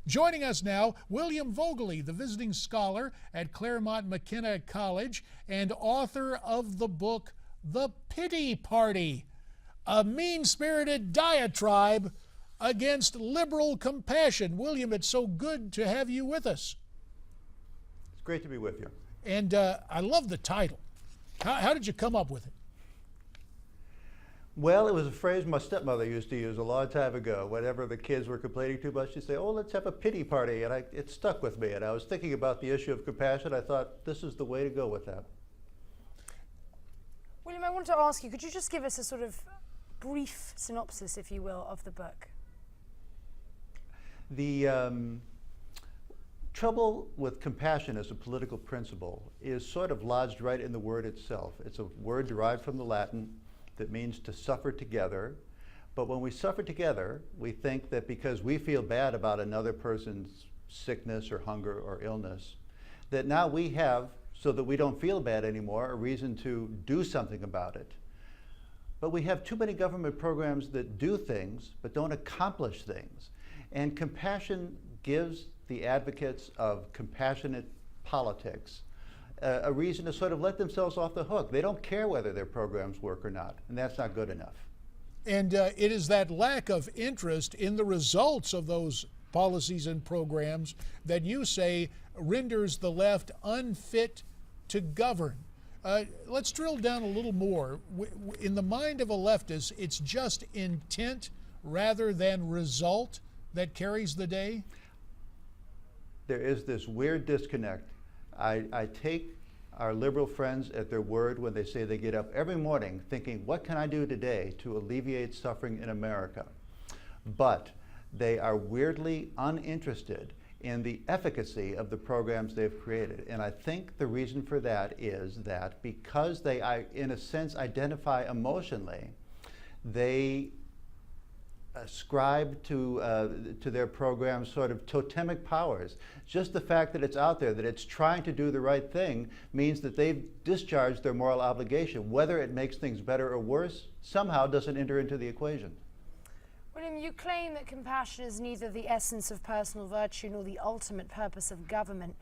Joining us now, William Voegeli, the visiting scholar at Claremont McKenna College and author of the book, The Pity Party, a mean-spirited diatribe against liberal compassion. William, it's so good to have you with us. It's great to be with you. And I love the title. How did you come up with it? Well, it was a phrase my stepmother used to use a long time ago. Whenever the kids were complaining too much, she'd say, "Oh, let's have a pity party." And it stuck with me. And I was thinking about the issue of compassion. I thought, this is the way to go with that. William, I want to ask you, could you just give us a sort of brief synopsis, if you will, of the book? The trouble with compassion as a political principle is sort of lodged right in the word itself. It's a word derived from the Latin that means to suffer together. But when we suffer together, we think that because we feel bad about another person's sickness or hunger or illness, that now we have, so that we don't feel bad anymore, a reason to do something about it. But we have too many government programs that do things but don't accomplish things. And compassion gives the advocates of compassionate politics a reason to sort of let themselves off the hook. They don't care whether their programs work or not, and that's not good enough. And it is that lack of interest in the results of those policies and programs that you say renders the left unfit to govern. Let's drill down a little more. In the mind of a leftist, it's just intent rather than result that carries the day? There is this weird disconnect. I take our liberal friends at their word when they say they get up every morning thinking, what can I do today to alleviate suffering in America? But they are weirdly uninterested in the efficacy of the programs they've created. And I think the reason for that is that because they, in a sense, identify emotionally, they ascribe to their programs sort of totemic powers. Just the fact that it's out there, that it's trying to do the right thing, means that they've discharged their moral obligation. Whether it makes things better or worse, somehow doesn't enter into the equation. William, you claim that compassion is neither the essence of personal virtue nor the ultimate purpose of government,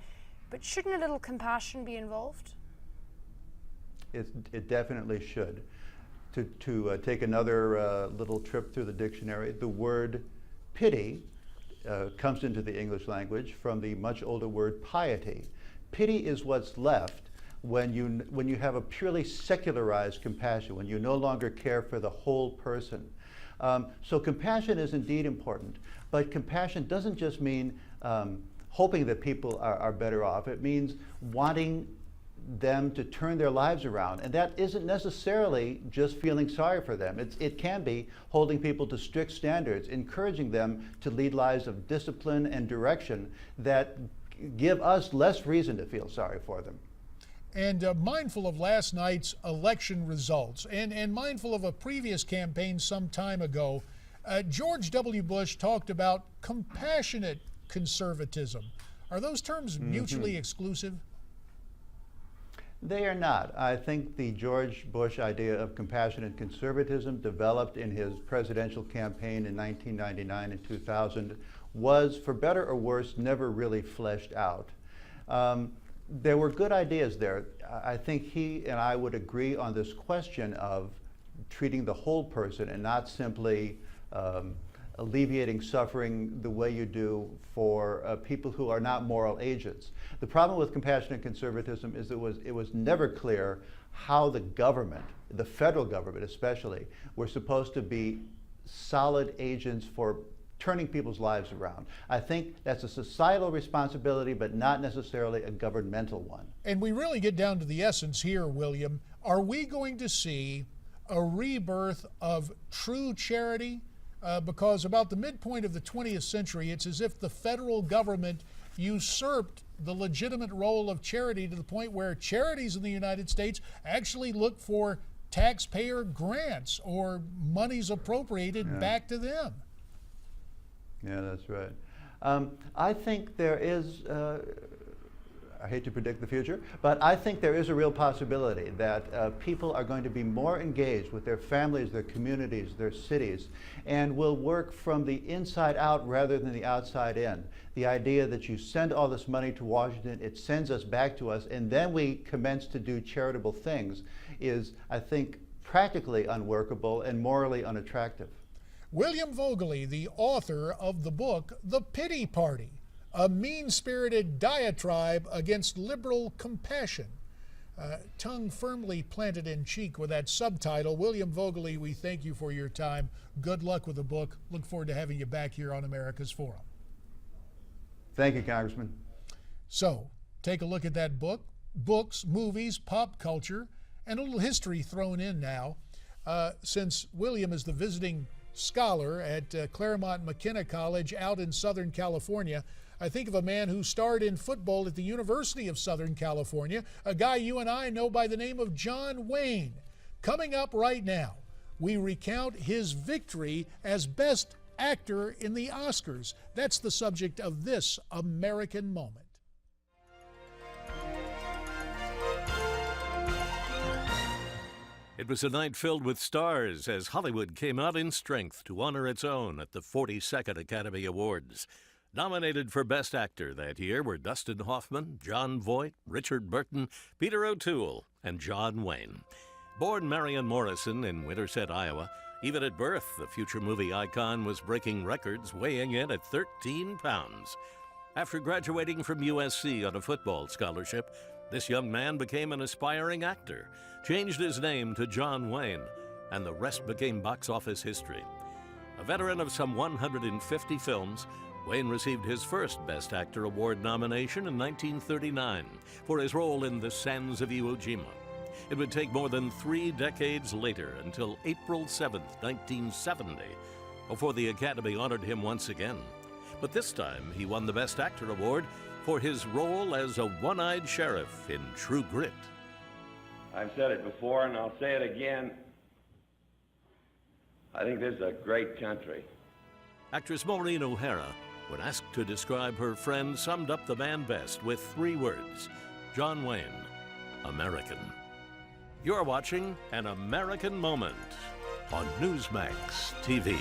but shouldn't a little compassion be involved? It definitely should. To take another little trip through the dictionary, the word pity comes into the English language from the much older word piety. Pity is what's left when you have a purely secularized compassion, when you no longer care for the whole person. So compassion is indeed important, but compassion doesn't just mean hoping that people are better off. It means wanting them to turn their lives around. And that isn't necessarily just feeling sorry for them. It can be holding people to strict standards, encouraging them to lead lives of discipline and direction that give us less reason to feel sorry for them. And mindful of last night's election results and mindful of a previous campaign some time ago, George W. Bush talked about compassionate conservatism. Are those terms mutually exclusive? They are not. I think the George Bush idea of compassionate conservatism developed in his presidential campaign in 1999 and 2000 was, for better or worse, never really fleshed out. There were good ideas there. I think he and I would agree on this question of treating the whole person and not simply alleviating suffering the way you do for people who are not moral agents. The problem with compassionate conservatism is it was never clear how the government, the federal government especially, were supposed to be solid agents for turning people's lives around. I think that's a societal responsibility, but not necessarily a governmental one. And we really get down to the essence here, William. Are we going to see a rebirth of true charity? Because about the midpoint of the 20th century, it's as if the federal government usurped the legitimate role of charity to the point where charities in the United States actually look for taxpayer grants or monies appropriated back to them. Yeah, that's right. I think there is I hate to predict the future, but I think there is a real possibility that people are going to be more engaged with their families, their communities, their cities, and will work from the inside out rather than the outside in. The idea that you send all this money to Washington, it sends us back to us, and then we commence to do charitable things is, I think, practically unworkable and morally unattractive. William Voegeli, the author of the book The Pity Party, a mean-spirited diatribe against liberal compassion. Tongue firmly planted in cheek with that subtitle. William Voegeli, we thank you for your time. Good luck with the book. Look forward to having you back here on America's Forum. Thank you, Congressman. So, take a look at that book. Books, movies, pop culture, and a little history thrown in now. Since William is the visiting scholar at Claremont McKenna College out in Southern California, I think of a man who starred in football at the University of Southern California, a guy you and I know by the name of John Wayne. Coming up right now, we recount his victory as Best Actor in the Oscars. That's the subject of this American Moment. It was a night filled with stars as Hollywood came out in strength to honor its own at the 42nd Academy Awards. Nominated for Best Actor that year were Dustin Hoffman, Jon Voight, Richard Burton, Peter O'Toole, and John Wayne. Born Marion Morrison in Winterset, Iowa, even at birth, the future movie icon was breaking records, weighing in at 13 pounds. After graduating from USC on a football scholarship, this young man became an aspiring actor, changed his name to John Wayne, and the rest became box office history. A veteran of some 150 films, Wayne received his first Best Actor Award nomination in 1939 for his role in The Sands of Iwo Jima. It would take more than 3 decades later, until April 7, 1970, before the Academy honored him once again. But this time, he won the Best Actor Award for his role as a one-eyed sheriff in True Grit. I've said it before, and I'll say it again. I think this is a great country. Actress Maureen O'Hara, when asked to describe her friend, summed up the man best with 3 words: John Wayne, American. You're watching An American Moment on Newsmax TV.